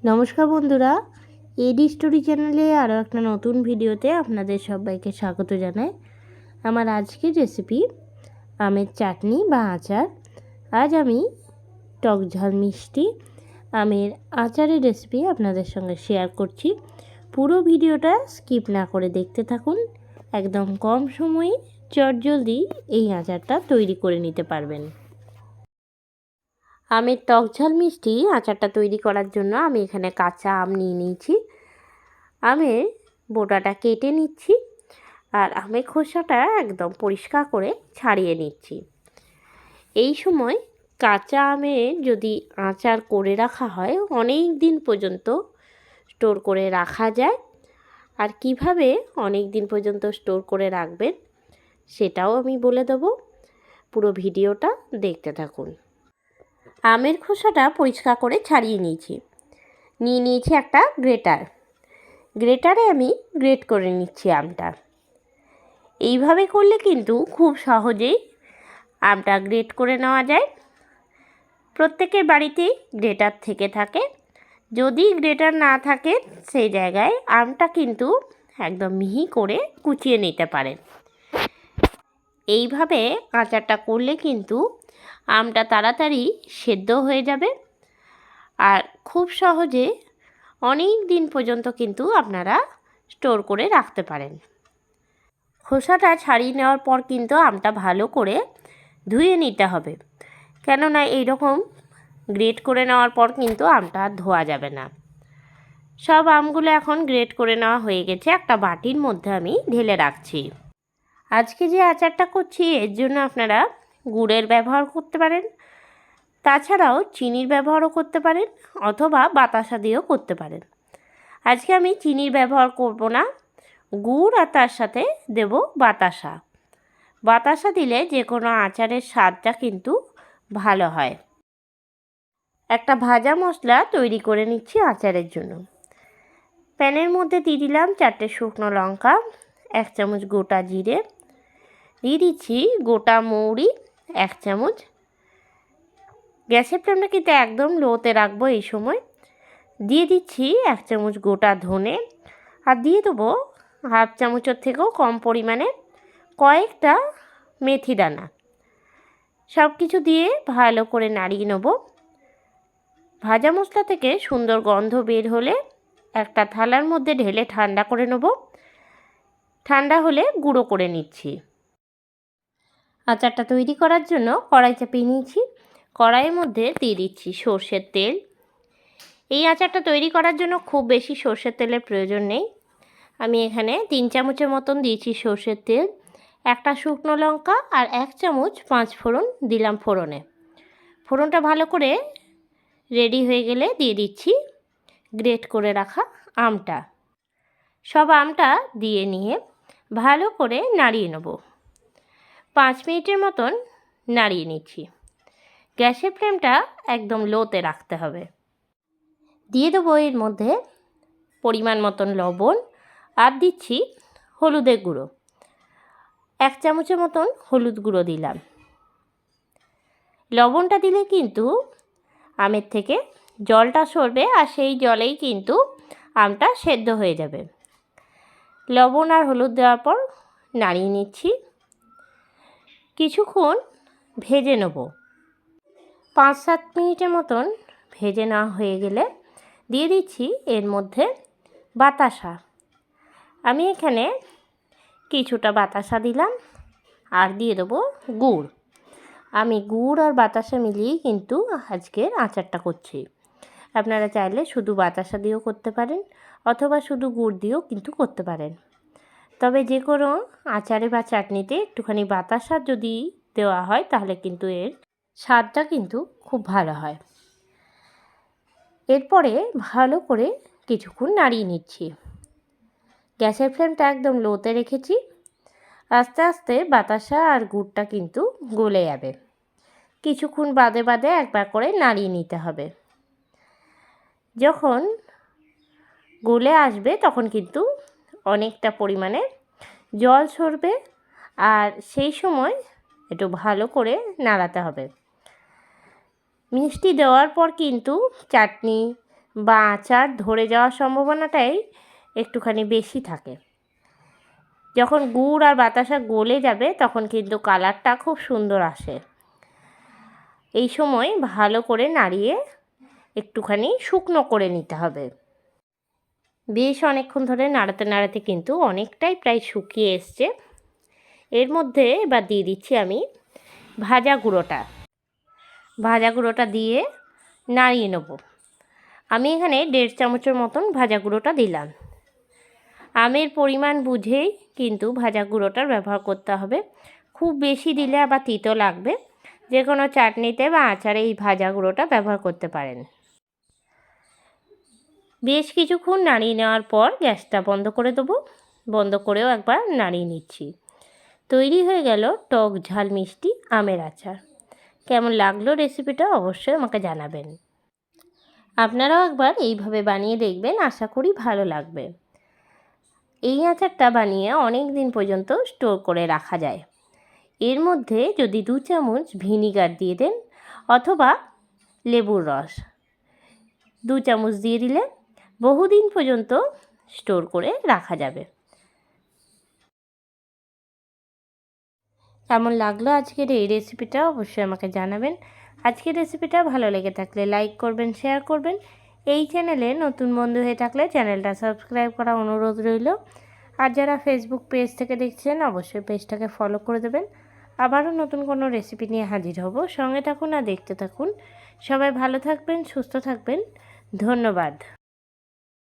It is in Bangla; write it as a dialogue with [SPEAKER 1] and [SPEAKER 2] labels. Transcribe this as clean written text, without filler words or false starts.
[SPEAKER 1] নমস্কার বন্ধুরা, এডি স্টোরি চ্যানেলে আরও একটা নতুন ভিডিওতে আপনাদের সবাইকে স্বাগত জানাই। আমার আজকের রেসিপি আমের চাটনি বা আচার। আজ আমি টক ঝাল মিষ্টি আমের আচারের রেসিপি আপনাদের সঙ্গে শেয়ার করছি। পুরো ভিডিওটা স্কিপ না করে দেখতে থাকুন। একদম কম সময়ে চটজলদি এই আচারটা তৈরি করে নিতে পারবেন। আমের টক ঝাল মিষ্টি আচারটা তৈরি করার জন্য আমি এখানে কাঁচা আম নিয়ে নিয়েছি। আমের বোটাটা কেটে নিচ্ছি আর আমের খোসাটা একদম পরিষ্কার করে ছাড়িয়ে নিচ্ছি। এই সময় কাঁচা আমের যদি আচার করে রাখা হয় অনেক দিন পর্যন্ত স্টোর করে রাখা যায়। আর কিভাবে অনেক দিন পর্যন্ত স্টোর করে রাখবেন সেটাও আমি বলে দেবো। পুরো ভিডিওটা দেখতে থাকুন। আমের খোসাটা পরিষ্কার করে ছাড়িয়ে নিয়েছি একটা গ্রেটারে আমি গ্রেট করে নিচ্ছি আমটা। এইভাবে করলে কিন্তু খুব সহজেই আমটা গ্রেট করে নেওয়া যায়। প্রত্যেকের বাড়িতেই গ্রেটার থেকে থাকে। যদি গ্রেটার না থাকে সেই জায়গায় আমটা কিন্তু একদম মিহি করে কুচিয়ে নিতে পারেন। এইভাবে আচারটা করলে কিন্তু আমটা তাড়াতাড়ি সেদ্ধ হয়ে যাবে আর খুব সহজে অনেক দিন পর্যন্ত কিন্তু আপনারা স্টোর করে রাখতে পারেন। খোসাটা ছাড়িয়ে নেওয়ার পর কিন্তু আমটা ভালো করে ধুয়ে নিতে হবে, কেননা এইরকম গ্রেট করে নেওয়ার পর কিন্তু আমটা ধোয়া যাবে না। সব আমগুলো এখন গ্রেট করে নেওয়া হয়ে গেছে, একটা বাটির মধ্যে আমি ঢেলে রাখছি। আজকে যে আচারটা করছি এর জন্য আপনারা গুড়ের ব্যবহার করতে পারেন, তাছাড়াও চিনির ব্যবহারও করতে পারেন অথবা বাতাসা দিয়েও করতে পারেন। আজকে আমি চিনির ব্যবহার করব না, গুড় আর তার সাথে দেব বাতাসা দিলে যে কোনো আচারের স্বাদটা কিন্তু ভালো হয়। একটা ভাজা মশলা তৈরি করে নিচ্ছি আচারের জন্য। প্যানের মধ্যে দিয়ে দিলাম 4টে শুকনো লঙ্কা, 1 চামচ গোটা জিরে, দিয়ে দিচ্ছি গোটা মৌরি 1 চামচ। গ্যাসের ফ্লেমটা কিন্তু একদম লোতে রাখবো এই সময়। দিয়ে দিচ্ছি 1 চামচ গোটা ধনে আর দিয়ে দেবো 1/2 চামচের থেকেও কম পরিমাণে কয়েকটা মেথি দানা। সব কিছু দিয়ে ভালো করে নাড়িয়ে নেব। ভাজা মশলা থেকে সুন্দর গন্ধ বের হলে একটা থালার মধ্যে ঢেলে ঠান্ডা করে নেব। ঠান্ডা হলে গুঁড়ো করে নিচ্ছি। আচারটা তৈরি করার জন্য কড়াই চাপিয়ে নিয়েছি। কড়াইয়ের মধ্যে দিয়ে দিচ্ছি সর্ষের তেল। এই আচারটা তৈরি করার জন্য খুব বেশি সর্ষের তেলের প্রয়োজন নেই। আমি এখানে 3 চামচের মতন দিয়েছি সর্ষের তেল। একটা শুকনো লঙ্কা আর 1 চামচ 5 ফোড়ন দিলাম ফোড়নে। ফোড়নটা ভালো করে রেডি হয়ে গেলে দিয়ে দিচ্ছি গ্রেট করে রাখা আমটা। সব আমটা দিয়ে নিয়ে ভালো করে নাড়িয়ে নেব। 5 মিনিটের মতন নাড়িয়ে নিচ্ছি। গ্যাসের ফ্লেমটা একদম লোতে রাখতে হবে। দিয়ে দেবো এর মধ্যে পরিমাণ মতন লবণ আর দিচ্ছি হলুদের গুঁড়ো। 1 চামচের মতন হলুদ গুঁড়ো দিলাম। লবণটা দিলে কিন্তু আমের থেকে জলটা সরবে আর সেই জলেই কিন্তু আমটা সেদ্ধ হয়ে যাবে। লবণ আর হলুদ দেওয়ার পর নাড়িয়ে নিচ্ছি। কিছুক্ষণ ভেজে নেব। 5-7 মিনিটের মতন ভেজে নেওয়া হয়ে গেলে দিয়ে দিচ্ছি এর মধ্যে বাতাসা। আমি এখানে কিছুটা বাতাসা দিলাম আর দিয়ে দেবো গুড়। আমি গুড় আর বাতাসা মিলিয়েই কিন্তু আজকের আচারটা করছি। আপনারা চাইলে শুধু বাতাসা দিয়েও করতে পারেন অথবা শুধু গুড় দিয়েও কিন্তু করতে পারেন। তবে যে কোনো আচারে বা চাটনিতে একটুখানি বাতাসা যদি দেওয়া হয় তাহলে কিন্তু এর স্বাদটা কিন্তু খুব ভালো হয়। এরপরে ভালো করে কিছুক্ষণ নাড়িয়ে নিচ্ছি। গ্যাসের ফ্লেমটা একদম লোতে রেখেছি। আস্তে আস্তে বাতাসা আর গুড়টা কিন্তু গলে যাবে। কিছুক্ষণ বাদে বাদে একবার করে নাড়িয়ে নিতে হবে। যখন গলে আসবে তখন কিন্তু অনেকটা পরিমাণে জল সরবে আর সেই সময় একটু ভালো করে নাড়াতে হবে। মিষ্টি দেওয়ার পর কিন্তু চাটনি বা আচার ধরে যাওয়ার সম্ভাবনাটাই একটুখানি বেশি থাকে। যখন গুড় আর বাতাসা গলে যাবে তখন কিন্তু কালারটা খুব সুন্দর আসে। এই সময় ভালো করে নাড়িয়ে একটুখানি শুকনো করে নিতে হবে। বেশ অনেকক্ষণ ধরে নাড়াতে নাড়াতে কিন্তু অনেকটাই প্রায় শুকিয়ে এসছে। এর মধ্যে এবার দিয়ে দিচ্ছি আমি ভাজা গুঁড়োটা দিয়ে নাড়িয়ে নেব। আমি এখানে 1.5 চামচের মতন ভাজা গুঁড়োটা দিলাম। আমের পরিমাণ বুঝেই কিন্তু ভাজা গুঁড়োটার ব্যবহার করতে হবে। খুব বেশি দিলে আবার তিতো লাগবে। যে কোনো চাটনিতে বা আচারে এই ভাজা গুঁড়োটা ব্যবহার করতে পারেন। বেশ কিছুক্ষণ নাড়িয়ে নেওয়ার পর গ্যাসটা বন্ধ করে দেবো। বন্ধ করেও একবার নাড়িয়ে নিচ্ছি। তৈরি হয়ে গেল টক ঝাল মিষ্টি আমের আচার। কেমন লাগলো রেসিপিটা অবশ্যই আমাকে জানাবেন। আপনারাও একবার এইভাবে বানিয়ে দেখবেন, আশা করি ভালো লাগবে। এই আচারটা বানিয়ে অনেক দিন পর্যন্ত স্টোর করে রাখা যায়। এর মধ্যে যদি 2 চামচ ভিনিগার দিয়ে দেন অথবা লেবুর রস 2 চামচ দিয়ে দিলে বহুদিন পর্যন্ত স্টোর করে রাখা যাবে। কেমন লাগলো আজকের এই রেসিপিটা অবশ্যই আমাকে জানাবেন। আজকের রেসিপিটা ভালো লেগে থাকলে লাইক করবেন, শেয়ার করবেন। এই চ্যানেলে নতুন বন্ধু হয়ে থাকলে চ্যানেলটা সাবস্ক্রাইব করা অনুরোধ রইল। আর যারা ফেসবুক পেজ থেকে দেখছেন অবশ্যই পেজটাকে ফলো করে দেবেন। আবারও নতুন কোনো রেসিপি নিয়ে হাজির হব। সঙ্গে থাকুন আর দেখতে থাকুন। সবাই ভালো থাকবেন, সুস্থ থাকবেন। ধন্যবাদ।